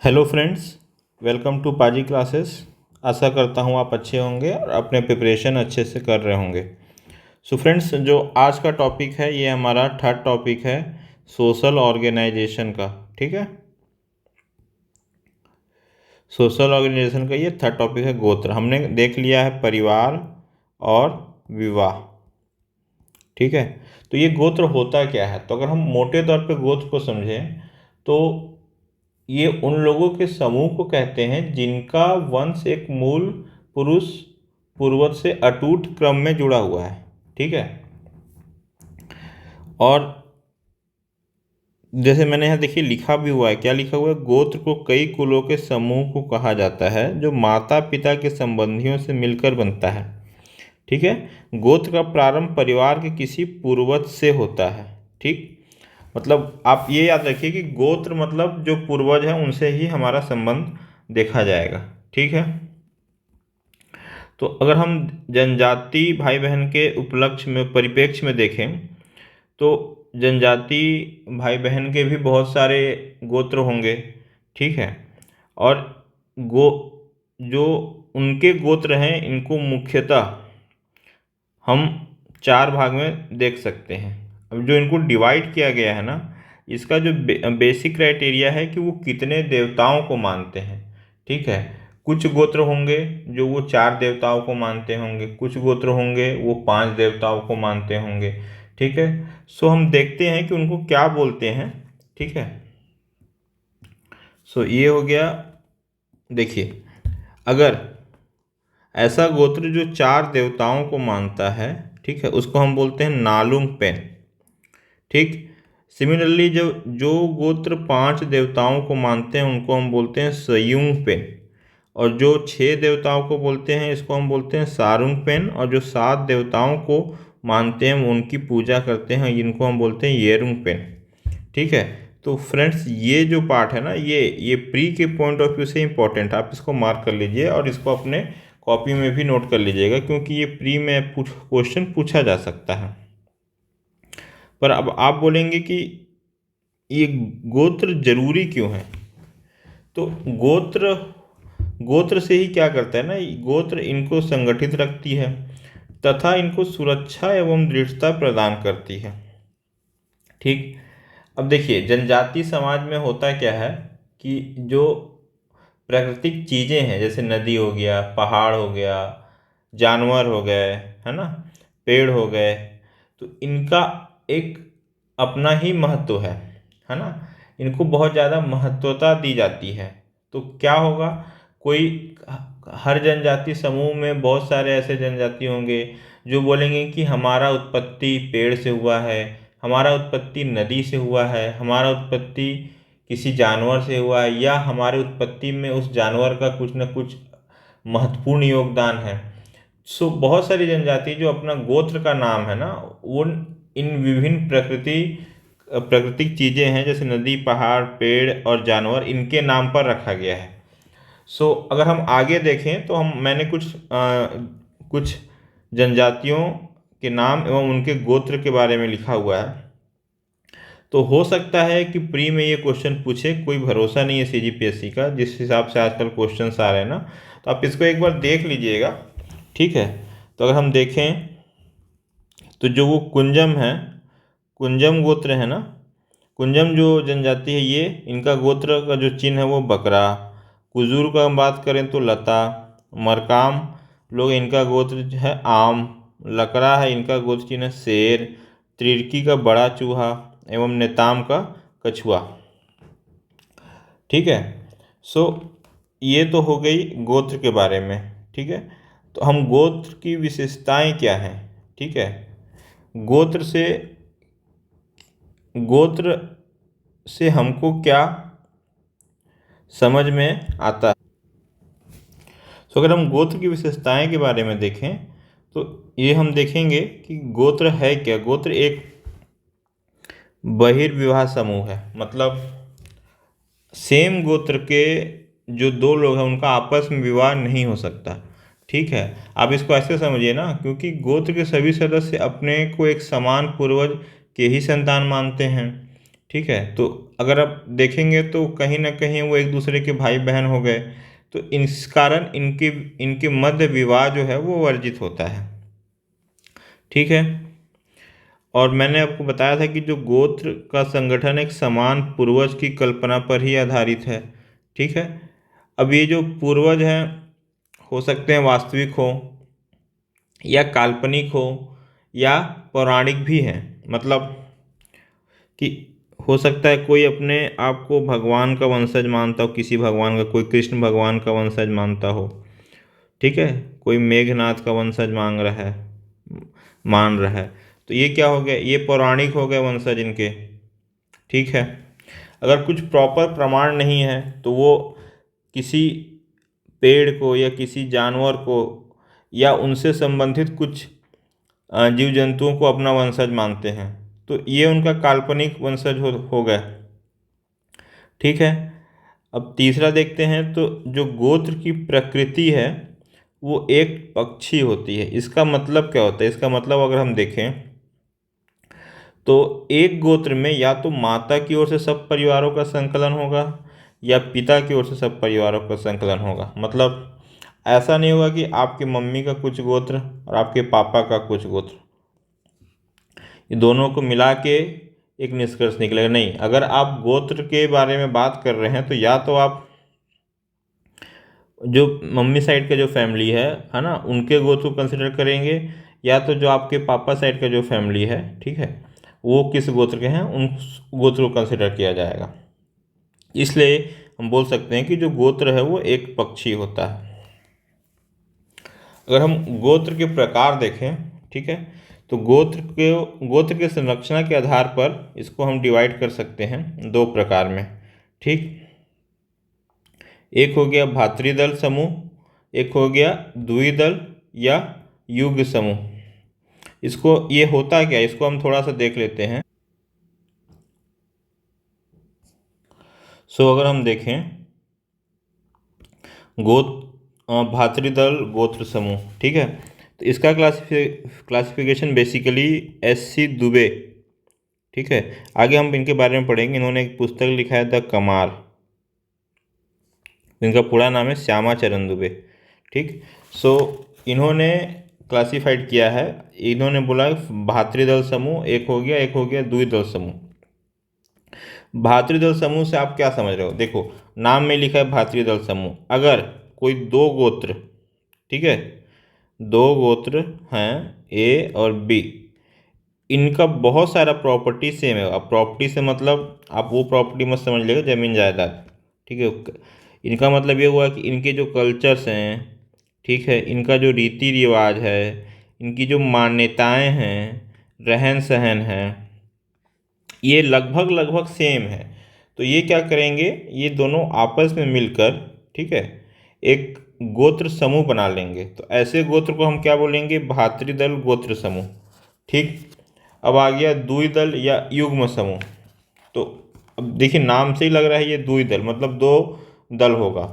Hello friends, welcome to पाजी classes. आशा करता हूँ आप अच्छे होंगे और अपने प्रिपरेशन अच्छे से कर रहे होंगे। सो फ्रेंड्स, जो आज का टॉपिक है ये हमारा थर्ड टॉपिक है सोशल ऑर्गेनाइजेशन का। ठीक है, सोशल ऑर्गेनाइजेशन का ये थर्ड टॉपिक है गोत्र। हमने देख लिया है परिवार और विवाह। ठीक है, तो ये गोत्र होता क्या है? तो अगर हम मोटे तौर पे गोत्र को समझें तो ये उन लोगों के समूह को कहते हैं जिनका वंश एक मूल पुरुष पूर्वज से अटूट क्रम में जुड़ा हुआ है। ठीक है, और जैसे मैंने यहाँ देखिए लिखा भी हुआ है, क्या लिखा हुआ है? गोत्र को कई कुलों के समूह को कहा जाता है जो माता पिता के संबंधियों से मिलकर बनता है। ठीक है, गोत्र का प्रारंभ परिवार के किसी पूर्वज से होता है। ठीक, मतलब आप ये याद रखिए कि गोत्र मतलब जो पूर्वज है उनसे ही हमारा संबंध देखा जाएगा। ठीक है, तो अगर हम जनजाति भाई बहन के उपलक्ष्य में परिप्रेक्ष्य में देखें तो जनजाति भाई बहन के भी बहुत सारे गोत्र होंगे। ठीक है, और गो जो उनके गोत्र हैं इनको मुख्यतः हम चार भाग में देख सकते हैं। अब जो इनको डिवाइड किया गया है ना, इसका जो बेसिक क्राइटेरिया है कि वो कितने देवताओं को मानते हैं। ठीक है, कुछ गोत्र होंगे जो वो चार देवताओं को मानते होंगे, कुछ गोत्र होंगे वो पांच देवताओं को मानते होंगे। ठीक है, सो हम देखते हैं कि उनको क्या बोलते हैं। ठीक है, सो ये हो गया। देखिए, अगर ऐसा गोत्र जो चार देवताओं को मानता है, ठीक है, उसको हम बोलते हैं नालुंग पेन। ठीक, सिमिलरली जो जो गोत्र पांच देवताओं को मानते हैं उनको हम बोलते हैं सयुंग पेन, और जो छह देवताओं को बोलते हैं इसको हम बोलते हैं सारुंग पेन, और जो सात देवताओं को मानते हैं उनकी पूजा करते हैं इनको हम बोलते हैं येरुंग पेन। ठीक है, तो फ्रेंड्स ये जो पार्ट है ना, ये प्री के पॉइंट ऑफ व्यू से इम्पोर्टेंट, आप इसको मार्क कर लीजिए और इसको अपने कॉपी में भी नोट कर लीजिएगा, क्योंकि ये प्री में क्वेश्चन पूछा जा सकता है। पर अब आप बोलेंगे कि ये गोत्र जरूरी क्यों है? तो गोत्र गोत्र से ही क्या करता है ना, गोत्र इनको संगठित रखती है तथा इनको सुरक्षा एवं दृढ़ता प्रदान करती है। ठीक, अब देखिए जनजाति समाज में होता क्या है कि जो प्राकृतिक चीज़ें हैं जैसे नदी हो गया, पहाड़ हो गया, जानवर हो गए, है ना, पेड़ हो गए, तो इनका एक अपना ही महत्व है ना, इनको बहुत ज़्यादा महत्वता दी जाती है। तो क्या होगा, कोई हर जनजाति समूह में बहुत सारे ऐसे जनजाति होंगे जो बोलेंगे कि हमारा उत्पत्ति पेड़ से हुआ है, हमारा उत्पत्ति नदी से हुआ है, हमारा उत्पत्ति किसी जानवर से हुआ है, या हमारे उत्पत्ति में उस जानवर का कुछ न कुछ महत्वपूर्ण योगदान है। सो बहुत सारी जनजाति जो अपना गोत्र का नाम है ना, वो इन विभिन्न प्राकृतिक चीज़ें हैं जैसे नदी, पहाड़, पेड़ और जानवर, इनके नाम पर रखा गया है। सो अगर हम आगे देखें तो मैंने कुछ जनजातियों के नाम एवं उनके गोत्र के बारे में लिखा हुआ है। तो हो सकता है कि प्री में ये क्वेश्चन पूछे, कोई भरोसा नहीं है सीजीपीएससी का, जिस हिसाब से आजकल क्वेश्चंस आ रहे हैं ना, तो आप इसको एक बार देख लीजिएगा। ठीक है, तो अगर हम देखें तो जो वो कुंजम है, कुंजम गोत्र है ना, कुंजम जो जनजाति है ये, इनका गोत्र का जो चिन्ह है वो बकरा। कुजूर का हम बात करें तो लता। मरकाम लोग, इनका गोत्र जो है आम। लकड़ा है, इनका गोत्र चिन्ह है शेर। त्रिड़की का बड़ा चूहा एवं नेताम का कछुआ। ठीक है, सो ये तो हो गई गोत्र के बारे में। ठीक है, तो हम गोत्र की विशेषताएं क्या हैं? ठीक है, गोत्र से हमको क्या समझ में आता है? तो अगर हम गोत्र की विशेषताएं के बारे में देखें तो ये हम देखेंगे कि गोत्र है क्या। गोत्र एक बहिर्विवाह समूह है, मतलब सेम गोत्र के जो दो लोग हैं उनका आपस में विवाह नहीं हो सकता। ठीक है, आप इसको ऐसे समझिए ना, क्योंकि गोत्र के सभी सदस्य अपने को एक समान पूर्वज के ही संतान मानते हैं। ठीक है। तो अगर आप देखेंगे तो कहीं ना कहीं वो एक दूसरे के भाई बहन हो गए, तो इस कारण इनके इनके मध्य विवाह जो है वो वर्जित होता है। ठीक है। और मैंने आपको बताया था कि जो गोत्र का संगठन एक समान पूर्वज की कल्पना पर ही आधारित है। ठीक है। अब ये जो पूर्वज हैं हो सकते हैं वास्तविक हो या काल्पनिक हो या पौराणिक भी हैं। मतलब कि हो सकता है कोई अपने आप को भगवान का वंशज मानता हो, किसी भगवान का, कोई कृष्ण भगवान का वंशज मानता हो। ठीक है। कोई मेघनाथ का वंशज मांग रहा है, मान रहा है। तो ये क्या हो गया, ये पौराणिक हो गए वंशज इनके। ठीक है। अगर कुछ प्रॉपर प्रमाण नहीं है तो वो किसी पेड़ को या किसी जानवर को या उनसे संबंधित कुछ जीव जंतुओं को अपना वंशज मानते हैं, तो ये उनका काल्पनिक वंशज हो गया। ठीक है। अब तीसरा देखते हैं, तो जो गोत्र की प्रकृति है वो एक पक्षी होती है। इसका मतलब क्या होता है, इसका मतलब अगर हम देखें तो एक गोत्र में या तो माता की ओर से सब परिवारों का संकलन होगा या पिता की ओर से सब परिवारों का संकलन होगा। मतलब ऐसा नहीं होगा कि आपकी मम्मी का कुछ गोत्र और आपके पापा का कुछ गोत्र, ये दोनों को मिला के एक निष्कर्ष निकलेगा। नहीं, अगर आप गोत्र के बारे में बात कर रहे हैं तो या तो आप जो मम्मी साइड का जो फैमिली है ना, उनके गोत्र को कंसिडर करेंगे, या तो जो आपके पापा साइड का जो फैमिली है, ठीक है, वो किस गोत्र के हैं, उन गोत्र को कंसिडर किया जाएगा। इसलिए हम बोल सकते हैं कि जो गोत्र है वो एक पक्षी होता है। अगर हम गोत्र के प्रकार देखें, ठीक है, तो गोत्र के संरचना के आधार पर इसको हम डिवाइड कर सकते हैं दो प्रकार में। ठीक। एक हो गया भातृदल समूह, एक हो गया द्विदल या युग समूह। इसको ये होता क्या है, इसको हम थोड़ा सा देख लेते हैं। अगर हम देखें भातृदल गोत्र समूह, ठीक है, तो इसका क्लासिफिकेशन बेसिकली SC दुबे। ठीक है। आगे हम इनके बारे में पढ़ेंगे। इन्होंने एक पुस्तक लिखा है द कमार, इनका पूरा नाम है श्यामा चरण दुबे। ठीक। इन्होंने क्लासिफाइड किया है, इन्होंने बोला भातृदल समूह एक हो गया, एक हो गया द्विदल समूह। भातृदल समूह से आप क्या समझ रहे हो, देखो नाम में लिखा है भातृदल समूह। अगर कोई दो गोत्र, ठीक है, दो गोत्र हैं A और B, इनका बहुत सारा प्रॉपर्टी सेम है। अब प्रॉपर्टी से मतलब आप वो प्रॉपर्टी मत समझ लेगा जमीन जायदाद। ठीक है। इनका मतलब ये हुआ कि इनके जो कल्चर्स हैं, ठीक है, इनका जो रीति रिवाज है, इनकी जो मान्यताएं हैं, रहन सहन है, ये लगभग लगभग सेम है। तो ये क्या करेंगे, ये दोनों आपस में मिलकर, ठीक है, एक गोत्र समूह बना लेंगे। तो ऐसे गोत्र को हम क्या बोलेंगे, भातृदल गोत्र समूह। ठीक। अब आ गया द्विदल या युग्म समूह। तो अब देखिए नाम से ही लग रहा है ये द्विदल मतलब दो दल होगा।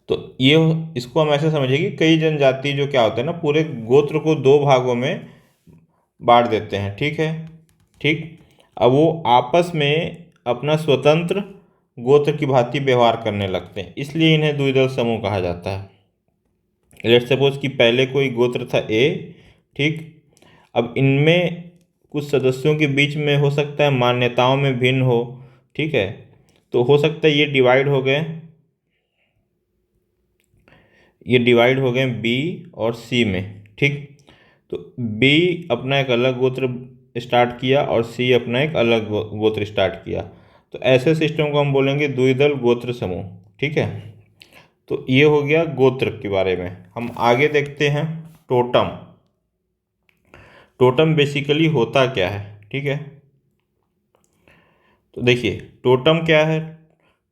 तो ये इसको हम ऐसे समझिए कि कई जनजाति जो क्या होता है ना, पूरे गोत्र को दो भागों में बांट देते हैं। ठीक है। ठीक। अब वो आपस में अपना स्वतंत्र गोत्र की भांति व्यवहार करने लगते हैं, इसलिए इन्हें द्विदल समूह कहा जाता है। लेट्स सपोज कि पहले कोई गोत्र था A, ठीक। अब इनमें कुछ सदस्यों के बीच में हो सकता है मान्यताओं में भिन्न हो, ठीक है, तो हो सकता है ये डिवाइड हो गए B और C में। ठीक। तो B अपना एक अलग गोत्र स्टार्ट किया और C अपना एक अलग गोत्र स्टार्ट किया। तो ऐसे सिस्टम को हम बोलेंगे द्विदल गोत्र समूह। ठीक है। तो ये हो गया गोत्र के बारे में। हम आगे देखते हैं टोटम। टोटम बेसिकली होता क्या है, ठीक है। तो देखिए टोटम क्या है,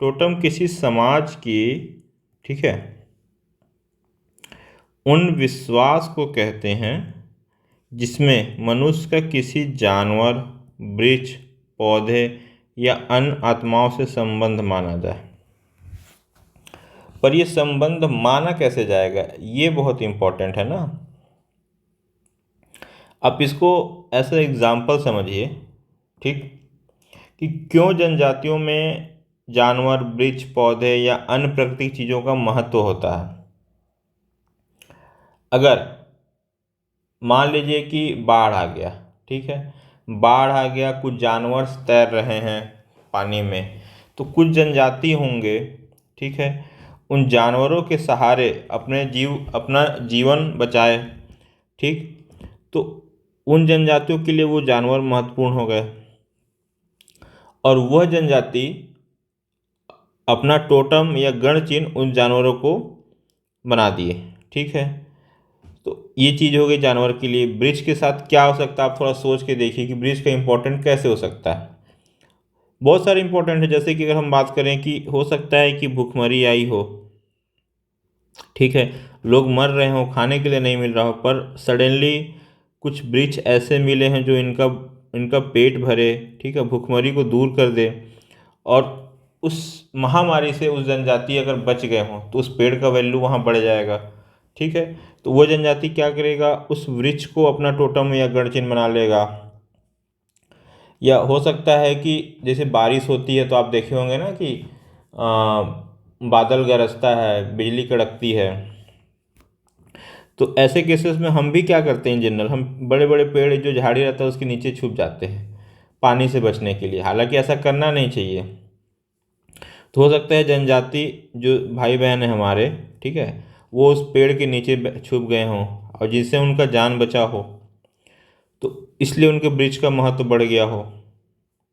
टोटम किसी समाज की, ठीक है, उन विश्वास को कहते हैं जिसमें मनुष्य का किसी जानवर, वृक्ष, पौधे या अन्य आत्माओं से संबंध माना जाए। पर ये संबंध माना कैसे जाएगा, ये बहुत इंपॉर्टेंट है ना। आप इसको ऐसा एग्जाम्पल समझिए। ठीक। कि क्यों जनजातियों में जानवर, वृक्ष, पौधे या अन्य प्राकृतिक चीज़ों का महत्व होता है। अगर मान लीजिए कि बाढ़ आ गया, ठीक है, बाढ़ आ गया, कुछ जानवर तैर रहे हैं पानी में, तो कुछ जनजाति होंगे, ठीक है, उन जानवरों के सहारे अपना जीवन बचाए, ठीक। तो उन जनजातियों के लिए वो जानवर महत्वपूर्ण हो गए, और वह जनजाति अपना टोटम या गण चिन्ह उन जानवरों को बना दिए, ठीक है। तो ये चीज़ हो गई जानवर के लिए। ब्रिज के साथ क्या हो सकता है, आप थोड़ा सोच के देखिए कि ब्रिज का इम्पोर्टेंट कैसे हो सकता है। बहुत सारे इम्पोर्टेंट है, जैसे कि अगर हम बात करें कि हो सकता है कि भूखमरी आई हो, ठीक है, लोग मर रहे हो, खाने के लिए नहीं मिल रहा हो, पर सडनली कुछ वृक्ष ऐसे मिले हैं जो इनका इनका पेट भरे, ठीक है, भूखमरी को दूर कर दे, और उस महामारी से उस जनजाति अगर बच गए हों तो उस पेड़ का वैल्यू वहाँ बढ़ जाएगा, ठीक है। तो वो जनजाति क्या करेगा, उस वृक्ष को अपना टोटम या गणचिन्ह बना लेगा। या हो सकता है कि जैसे बारिश होती है तो आप देखे होंगे ना कि बादल गरजता है, बिजली कड़कती है, तो ऐसे केसेस में हम भी क्या करते हैं, जनरल हम बड़े बड़े पेड़ जो झाड़ी रहता है उसके नीचे छुप जाते हैं पानी से बचने के लिए। हालांकि ऐसा करना नहीं चाहिए। तो हो सकता है जनजाति जो भाई बहन है हमारे, ठीक है, वो उस पेड़ के नीचे छुप गए हों और जिससे उनका जान बचा हो, तो इसलिए उनके वृक्ष का महत्व बढ़ गया हो,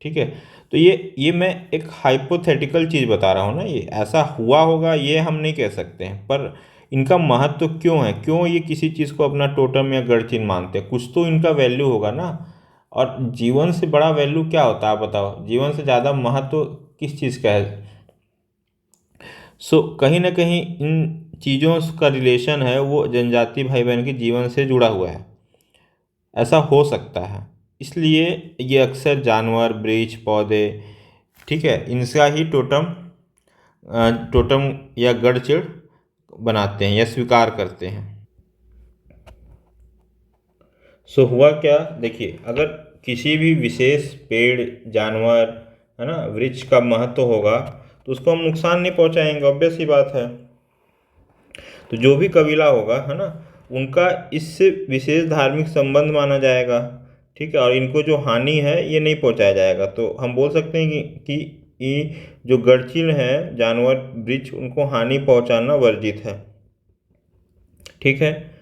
ठीक है। तो ये मैं एक हाइपोथेटिकल चीज़ बता रहा हूँ ना, ये ऐसा हुआ होगा ये हम नहीं कह सकते हैं, पर इनका महत्व क्यों है, क्यों ये किसी चीज़ को अपना टोटम या गढ़चिन्ह मानते हैं, कुछ तो इनका वैल्यू होगा ना। और जीवन से बड़ा वैल्यू क्या होता है आप बताओ, जीवन से ज़्यादा महत्व किस चीज़ का है। कहीं ना कहीं इन चीज़ों का रिलेशन है वो जनजाति भाई बहन के जीवन से जुड़ा हुआ है, ऐसा हो सकता है। इसलिए ये अक्सर जानवर, वृक्ष, पौधे, ठीक है, इनका ही टोटम या गढ़ चिढ़ बनाते हैं या स्वीकार करते हैं। हुआ क्या, देखिए, अगर किसी भी विशेष पेड़, जानवर, है ना, वृक्ष का महत्व होगा तो उसको हम नुकसान नहीं पहुंचाएंगे, ऑब्वियस ही बात है। तो जो भी कबीला होगा, है ना, उनका इससे विशेष धार्मिक संबंध माना जाएगा, ठीक है, और इनको जो हानि है ये नहीं पहुंचाया जाएगा। तो हम बोल सकते हैं कि ये जो गड़चिल है, जानवर, वृक्ष, उनको हानि पहुंचाना वर्जित है, ठीक है।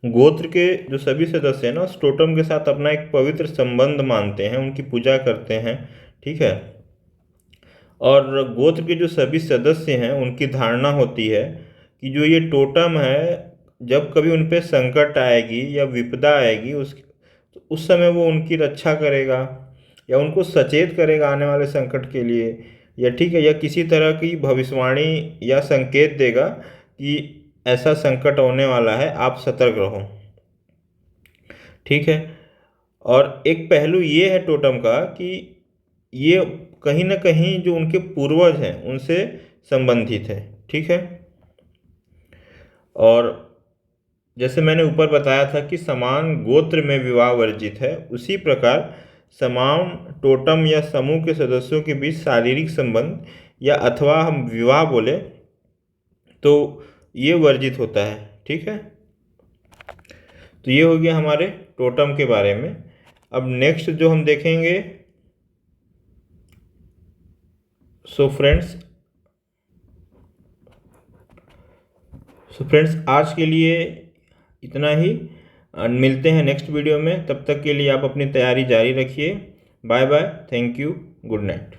गोत्र के जो सभी सदस्य हैं ना, उस टोटम के साथ अपना एक पवित्र संबंध मानते हैं, उनकी पूजा करते हैं, ठीक है। और गोत्र के जो सभी सदस्य हैं उनकी धारणा होती है कि जो ये टोटम है, जब कभी उन पे संकट आएगी या विपदा आएगी तो उस समय वो उनकी रक्षा करेगा या उनको सचेत करेगा आने वाले संकट के लिए, या ठीक है, या किसी तरह की भविष्यवाणी या संकेत देगा कि ऐसा संकट होने वाला है, आप सतर्क रहो, ठीक है। और एक पहलू ये है टोटम का कि ये कहीं ना कहीं जो उनके पूर्वज हैं उनसे संबंधित है, ठीक है। और जैसे मैंने ऊपर बताया था कि समान गोत्र में विवाह वर्जित है, उसी प्रकार समान टोटम या समूह के सदस्यों के बीच शारीरिक संबंध या अथवा हम विवाह बोले तो ये वर्जित होता है, ठीक है। तो ये हो गया हमारे टोटम के बारे में। अब नेक्स्ट जो हम देखेंगे, फ्रेंड्स आज के लिए इतना ही। मिलते हैं नेक्स्ट वीडियो में, तब तक के लिए आप अपनी तैयारी जारी रखिए। Bye bye, thank you, good night.